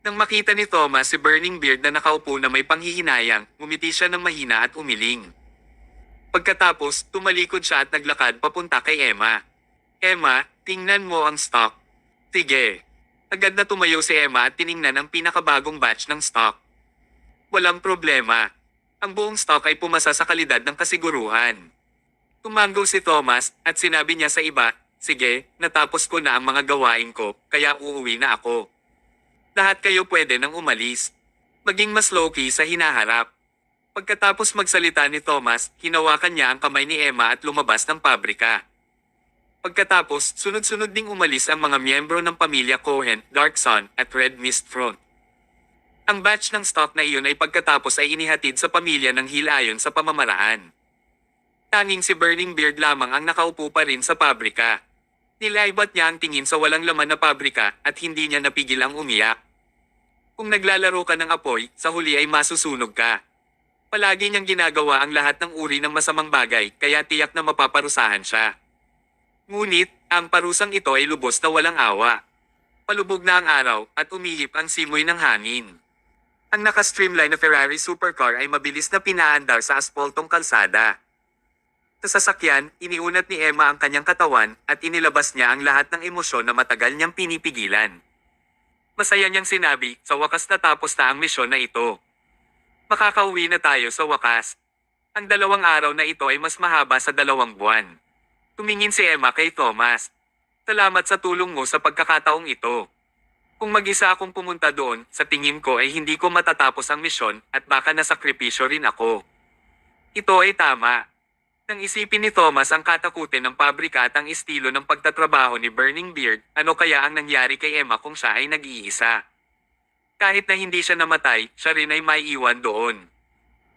Nang makita ni Thomas si Burning Beard na nakaupo na may panghihinayang, ngumiti siya ng mahina at umiling. Pagkatapos, tumalikod siya at naglakad papunta kay Emma. Emma, tingnan mo ang stock. Sige. Agad na tumayo si Emma at tiningnan ang pinakabagong batch ng stock. Walang problema. Ang buong stock ay pumasa sa kalidad ng kasiguruhan. Tumango si Thomas at sinabi niya sa iba, sige, natapos ko na ang mga gawain ko, kaya uuwi na ako. Lahat kayo pwede nang umalis. Maging mas low-key sa hinaharap. Pagkatapos magsalita ni Thomas, hinawakan niya ang kamay ni Emma at lumabas ng pabrika. Pagkatapos, sunod-sunod ding umalis ang mga miyembro ng pamilya Cohen, Dark Sun, at Red Mist Front. Ang batch ng stock na iyon ay pagkatapos ay inihatid sa pamilya ng Hill ayon sa pamamaraan. Tanging si Burning Beard lamang ang nakaupo pa rin sa pabrika. Nilaibat niya ang tingin sa walang laman na pabrika at hindi niya napigil ang umiyak. Kung naglalaro ka ng apoy, sa huli ay masusunog ka. Palagi niyang ginagawa ang lahat ng uri ng masamang bagay kaya tiyak na mapaparusahan siya. Ngunit, ang parusang ito ay lubos na walang awa. Palubog na ang araw at umihip ang simoy ng hangin. Ang naka-streamline na Ferrari supercar ay mabilis na pinaandar sa aspaltong kalsada. Sa sasakyan, iniunat ni Emma ang kanyang katawan at inilabas niya ang lahat ng emosyon na matagal niyang pinipigilan. Masaya niyang sinabi, sa wakas natapos na ang misyon na ito. Makakauwi na tayo sa wakas. Ang 2 araw na ito ay mas mahaba sa 2 buwan. Tumingin si Emma kay Thomas. Salamat sa tulong mo sa pagkakataong ito. Kung mag-isa akong pumunta doon, sa tingin ko ay hindi ko matatapos ang misyon at baka nasakripisyo rin ako. Ito ay tama. Nang isipin ni Thomas ang katakutin ng pabrika at ang estilo ng pagtatrabaho ni Burning Beard, ano kaya ang nangyari kay Emma kung siya ay nag-iisa? Kahit na hindi siya namatay, siya rin ay maiiwan doon.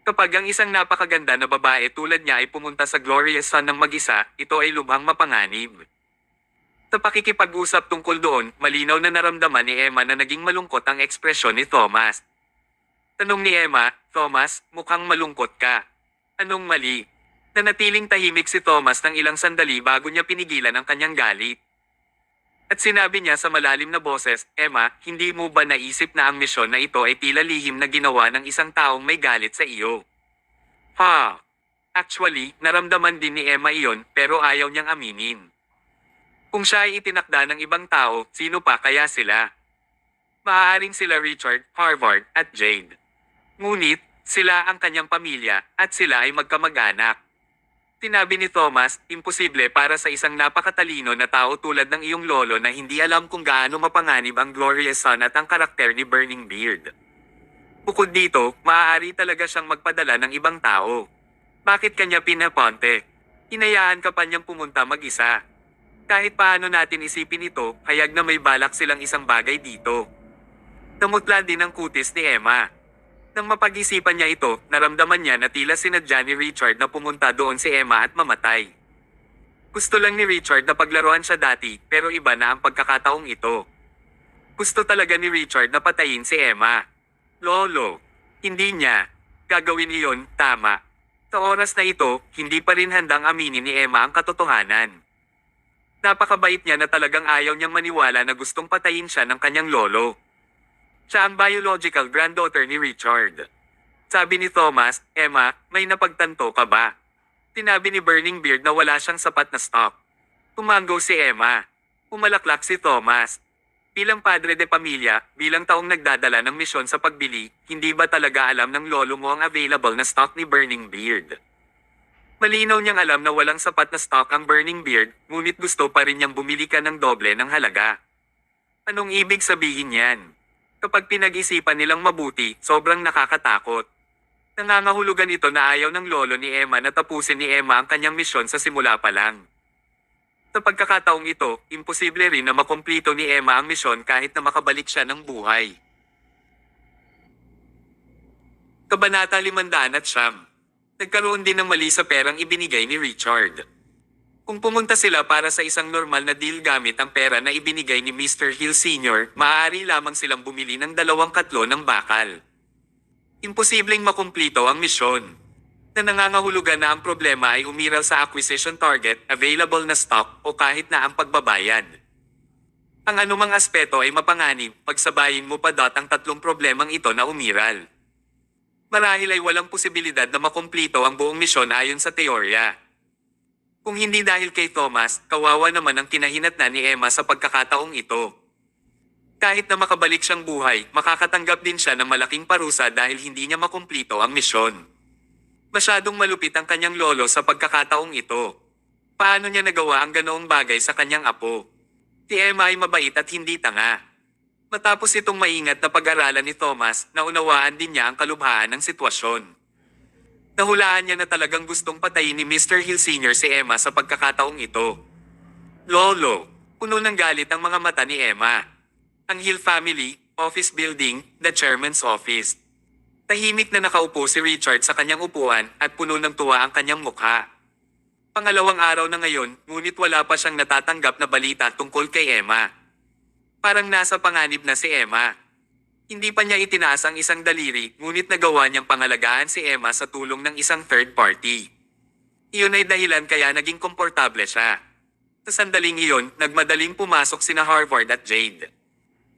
Kapag ang isang napakaganda na babae tulad niya ay pumunta sa Glorious Sun ng mag-isa, ito ay lubhang mapanganib. Sa pakikipag-usap tungkol doon, malinaw na naramdaman ni Emma na naging malungkot ang ekspresyon ni Thomas. Tanong ni Emma, Thomas, mukhang malungkot ka. Anong mali? Nanatiling tahimik si Thomas ng ilang sandali bago niya pinigilan ang kanyang galit. At sinabi niya sa malalim na boses, Emma, hindi mo ba naisip na ang misyon na ito ay tila lihim na ginawa ng isang taong may galit sa iyo? Ha! Actually, naramdaman din ni Emma iyon pero ayaw niyang aminin. Kung siya ay itinakda ng ibang tao, sino pa kaya sila? Maaaring sila Richard, Harvard, at Jade. Ngunit, sila ang kanyang pamilya at sila ay magkamag-anak. Sinabi ni Thomas, imposible para sa isang napakatalino na tao tulad ng iyong lolo na hindi alam kung gaano mapanganib ang Glorious Sun at ang karakter ni Burning Beard. Bukod dito, maaari talaga siyang magpadala ng ibang tao. Bakit kanya pinaponte? Hinayaan ka pa niyang pumunta mag-isa. Kahit paano natin isipin ito, hayag na may balak silang isang bagay dito. Namutla din ang kutis ni Emma. Nang mapag-isipan niya ito, naramdaman niya na tila sinadya ni Richard na pumunta doon si Emma at mamatay. Gusto lang ni Richard na paglaruan siya dati, pero iba na ang pagkakataong ito. Gusto talaga ni Richard na patayin si Emma. Lolo, hindi niya gagawin iyon, tama. Sa oras na ito, hindi pa rin handang aminin ni Emma ang katotohanan. Napakabait niya na talagang ayaw niyang maniwala na gustong patayin siya ng kanyang lolo. Siya ang biological granddaughter ni Richard. Sabi ni Thomas, Emma, may napagtanto ka ba? Sinabi ni Burning Beard na wala siyang sapat na stock. Tumango si Emma. Pumalaklak si Thomas. Bilang padre de pamilya, bilang taong nagdadala ng misyon sa pagbili, hindi ba talaga alam ng lolo mo ang available na stock ni Burning Beard? Malinaw niyang alam na walang sapat na stock ang Burning Beard, ngunit gusto pa rin niyang bumili ka ng doble ng halaga. Anong ibig sabihin yan? Kapag pinag-isipan nilang mabuti, sobrang nakakatakot. Nangangahulugan ito na ayaw ng lolo ni Emma na tapusin ni Emma ang kanyang misyon sa simula pa lang. Sa pagkakataong ito, imposible rin na makumplito ni Emma ang misyon kahit na makabalik siya ng buhay. Kabanata 509. Nagkaroon din ng mali sa perang ibinigay ni Richard. Kung pumunta sila para sa isang normal na deal gamit ang pera na ibinigay ni Mr. Hill Sr., maaari lamang silang bumili ng 2 katlo ng bakal. Imposibleng makumplito ang misyon. Na nangangahulugan na ang problema ay umiral sa acquisition target, available na stock, o kahit na ang pagbabayad. Ang anumang aspeto ay mapanganib, pagsabayin mo pa ang 3 problemang ito na umiral. Marahil ay walang posibilidad na makumplito ang buong misyon ayon sa teorya. Kung hindi dahil kay Thomas, kawawa naman ang kinahinatnan ni Emma sa pagkakataong ito. Kahit na makabalik siyang buhay, makakatanggap din siya ng malaking parusa dahil hindi niya makumplito ang misyon. Masyadong malupit ang kanyang lolo sa pagkakataong ito. Paano niya nagawa ang ganoong bagay sa kanyang apo? Si Emma ay mabait at hindi tanga. Matapos itong maingat na pag-aralan ni Thomas, naunawaan din niya ang kalubhaan ng sitwasyon. Nahulaan niya na talagang gustong patayin ni Mr. Hill Sr. si Emma sa pagkakataong ito. Lolo, puno ng galit ang mga mata ni Emma. Ang Hill family, office building, the chairman's office. Tahimik na nakaupo si Richard sa kanyang upuan at puno ng tuwa ang kanyang mukha. Pangalawang araw na ngayon, ngunit wala pa siyang natatanggap na balita tungkol kay Emma. Parang nasa panganib na si Emma. Hindi pa niya itinaas ang isang daliri, ngunit nagawa niyang pangalagaan si Emma sa tulong ng isang third party. Iyon ay dahilan kaya naging komportable siya. Sa sandaling iyon, nagmadaling pumasok sina Harvard at Jade.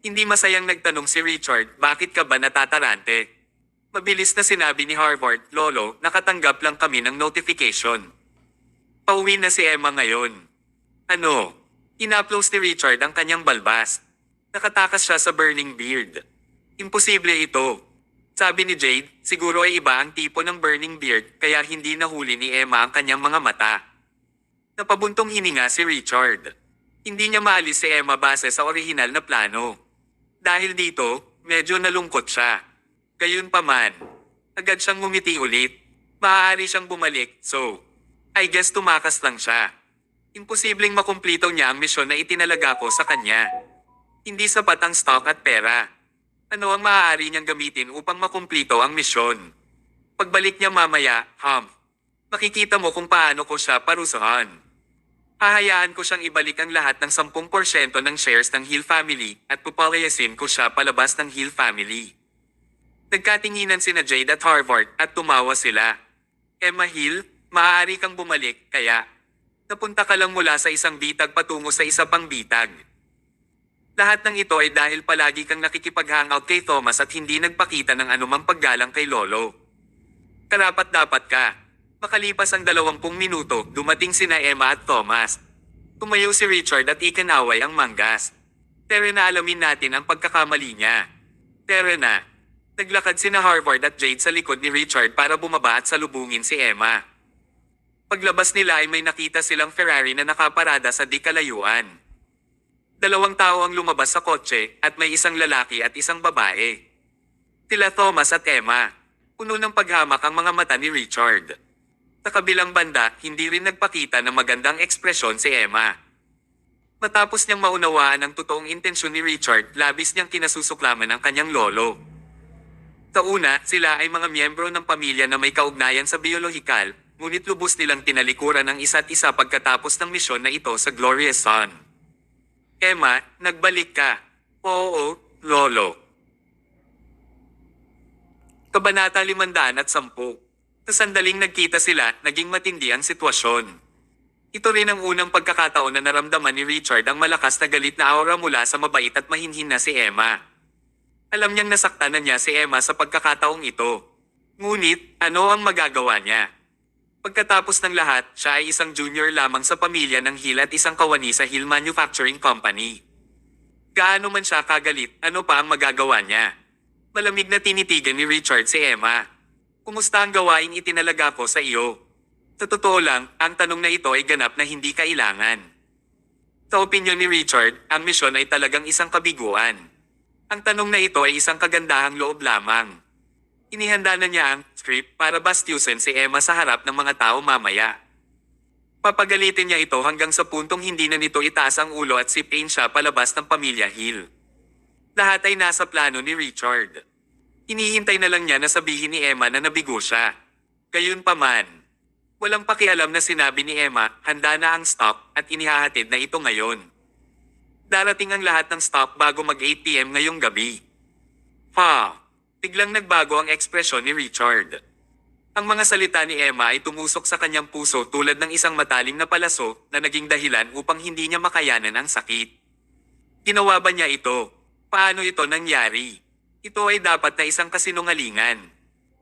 Hindi masayang nagtanong si Richard, bakit ka ba natatarante? Mabilis na sinabi ni Harvard, Lolo, nakatanggap lang kami ng notification. Pauwi na si Emma ngayon. Ano? Inaplos ni Richard ang kanyang balbas. Nakatakas siya sa Burning Beard. Imposible ito. Sabi ni Jade, siguro ay iba ang tipo ng Burning Beard kaya hindi nahuli ni Emma ang kanyang mga mata. Napabuntong hininga si Richard. Hindi niya maalis si Emma base sa orihinal na plano. Dahil dito, medyo nalungkot siya. Gayunpaman, agad siyang ngumiti ulit. Maaari siyang bumalik, so I guess tumakas lang siya. Imposibleng makumplito niya ang misyon na itinalaga ko sa kanya. Hindi sapat ang stock at pera. Ano ang maaari niyang gamitin upang makumplito ang misyon? Pagbalik niya mamaya, makikita mo kung paano ko siya parusahan. Hahayaan ko siyang ibalik ang lahat ng 10% ng shares ng Hill family at pupalayasin ko siya palabas ng Hill family. Nagkatinginan sina Jade at Harvard at tumawa sila. Emma Hill, maaari kang bumalik kaya napunta ka lang mula sa isang bitag patungo sa isa pang bitag. Lahat ng ito ay dahil palagi kang nakikipag-hangout kay Thomas at hindi nagpakita ng anumang paggalang kay Lolo. Karapat-dapat ka. Makalipas ang 20 minuto, dumating sina Emma at Thomas. Tumayo si Richard at ikinaway ang manggas. Pero na alamin natin ang pagkakamali niya. Pero na. Naglakad sina Harvard at Jade sa likod ni Richard para bumaba at salubungin si Emma. Paglabas nila ay may nakita silang Ferrari na nakaparada sa di kalayuan. 2 tao ang lumabas sa kotse at may isang lalaki at isang babae. Sila Thomas at Emma. Puno ng paghamak ang mga mata ni Richard. Sa kabilang banda, hindi rin nagpakita ng magandang ekspresyon si Emma. Matapos niyang maunawaan ang totoong intensyon ni Richard, labis niyang kinasusuklaman ang kanyang lolo. Sa una, sila ay mga miyembro ng pamilya na may kaugnayan sa biolohikal, ngunit lubos nilang tinalikuran ang isa't isa pagkatapos ng misyon na ito sa Glorious Sun. Emma, nagbalik ka. Oo, Lolo. Kabanata 510. Sa sandaling nagkita sila, naging matindi ang sitwasyon. Ito rin ang unang pagkakataon na naramdaman ni Richard ang malakas na galit na aura mula sa mabait at mahinhin na si Emma. Alam niyang nasaktan na niya si Emma sa pagkakataong ito. Ngunit, ano ang magagawa niya? Pagkatapos ng lahat, siya ay isang junior lamang sa pamilya ng Hill at isang kawani sa Hill Manufacturing Company. Gaano man siya kagalit, ano pa ang magagawa niya? Malamig na tinitigan ni Richard si Emma. Kumusta ang gawaing itinalaga ko sa iyo? Sa totoo lang, ang tanong na ito ay ganap na hindi kailangan. Sa opinyon ni Richard, ang misyon ay talagang isang kabiguan. Ang tanong na ito ay isang kagandahang loob lamang. Inihanda na niya ang script para bastyusin si Emma sa harap ng mga tao mamaya. Papagalitin niya ito hanggang sa puntong hindi na nito itaas ang ulo at sipain siya palabas ng pamilya Hill. Lahat ay nasa plano ni Richard. Hinihintay na lang niya na sabihin ni Emma na nabigo siya. Gayunpaman, walang pakialam na sinabi ni Emma, handa na ang stock at inihahatid na ito ngayon. Darating ang lahat ng stock bago mag 8 PM ngayong gabi. Biglang nagbago ang ekspresyon ni Richard. Ang mga salita ni Emma ay tumusok sa kanyang puso tulad ng isang matalim na palaso na naging dahilan upang hindi niya makayanan ang sakit. Ginawa ba niya ito? Paano ito nangyari? Ito ay dapat na isang kasinungalingan.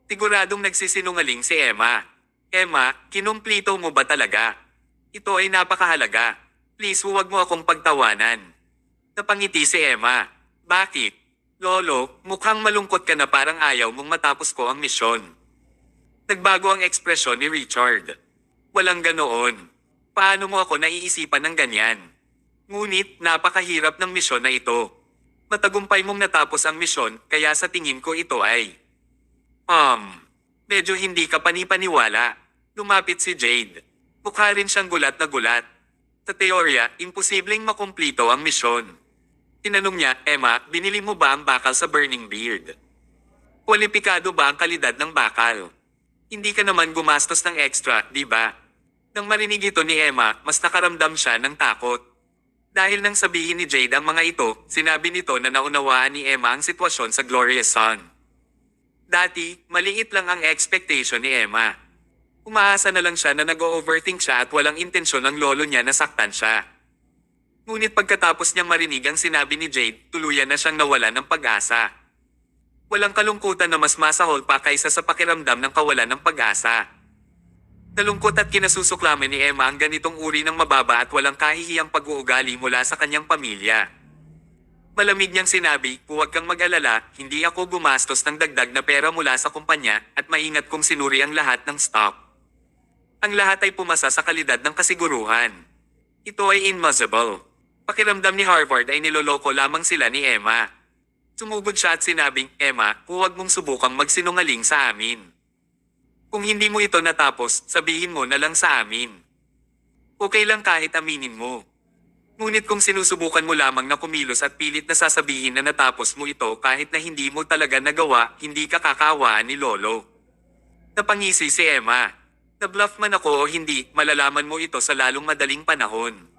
Siguradong nagsisinungaling si Emma. Emma, kinumplito mo ba talaga? Ito ay napakahalaga. Please huwag mo akong pagtawanan. Napangiti si Emma. Bakit? Lolo, mukhang malungkot ka na parang ayaw mong matapos ko ang misyon. Nagbago ang ekspresyon ni Richard. Walang ganoon. Paano mo ako naiisipan ng ganyan? Ngunit napakahirap ng misyon na ito. Matagumpay mong natapos ang misyon kaya sa tingin ko ito ay... medyo hindi ka panipaniwala. Lumapit si Jade. Mukha rin siyang gulat na gulat. Sa teorya, imposibleng makumplito ang misyon. Tinanong niya, Emma, binili mo ba ang bakal sa Burning Beard? Kwalipikado ba ang kalidad ng bakal? Hindi ka naman gumastos ng extra, di ba? Nang marinig ito ni Emma, mas nakaramdam siya ng takot. Dahil nang sabihin ni Jade ang mga ito, sinabi nito na naunawaan ni Emma ang sitwasyon sa Glorious Sun. Dati, maliit lang ang expectation ni Emma. Umaasa na lang siya na nag-overthink siya at walang intensyon ng lolo niya na saktan siya. Ngunit pagkatapos niyang marinig ang sinabi ni Jade, tuluyan na siyang nawalan ng pag-asa. Walang kalungkutan na mas masahol pa kaysa sa pakiramdam ng kawalan ng pag-asa. Nalungkot at kinasusuklaman ni Emma ang ganitong uri ng mababa at walang kahihiyang pag-uugali mula sa kanyang pamilya. Malamig niyang sinabi, huwag kang mag-alala, hindi ako gumastos ng dagdag na pera mula sa kumpanya at maingat kong sinuri ang lahat ng stock. Ang lahat ay pumasa sa kalidad ng kasiguruhan. Ito ay impossible. Pakiramdam ni Harvard ay niloloko lamang sila ni Emma. Sumugod siya at sinabing, Emma, huwag mong subukang magsinungaling sa amin. Kung hindi mo ito natapos, sabihin mo na lang sa amin. Okay lang kahit aminin mo. Ngunit kung sinusubukan mo lamang na kumilos at pilit na sasabihin na natapos mo ito kahit na hindi mo talaga nagawa, hindi ka kakawaan ni Lolo. Napangisi si Emma. Na-bluff man ako o hindi, malalaman mo ito sa lalong madaling panahon.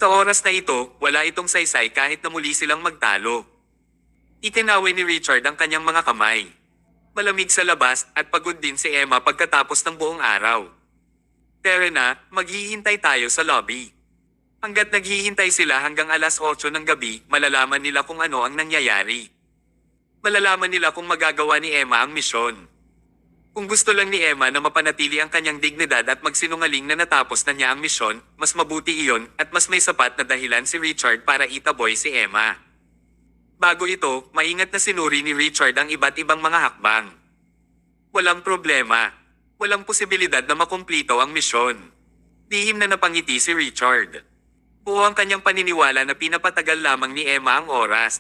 Sa oras na ito, wala itong saysay kahit na muli silang magtalo. Itinaway ni Richard ang kanyang mga kamay. Malamig sa labas at pagod din si Emma pagkatapos ng buong araw. Tara na, maghihintay tayo sa lobby. Hanggat naghihintay sila hanggang alas 8 ng gabi, malalaman nila kung ano ang nangyayari. Malalaman nila kung magagawa ni Emma ang misyon. Kung gusto lang ni Emma na mapanatili ang kanyang dignidad at magsinungaling na natapos na niya ang misyon, mas mabuti iyon at mas may sapat na dahilan si Richard para itaboy si Emma. Bago ito, maingat na sinuri ni Richard ang iba't ibang mga hakbang. Walang problema. Walang posibilidad na makumplito ang misyon. Lihim na napangiti si Richard. Buo ang kanyang paniniwala na pinapatagal lamang ni Emma ang oras.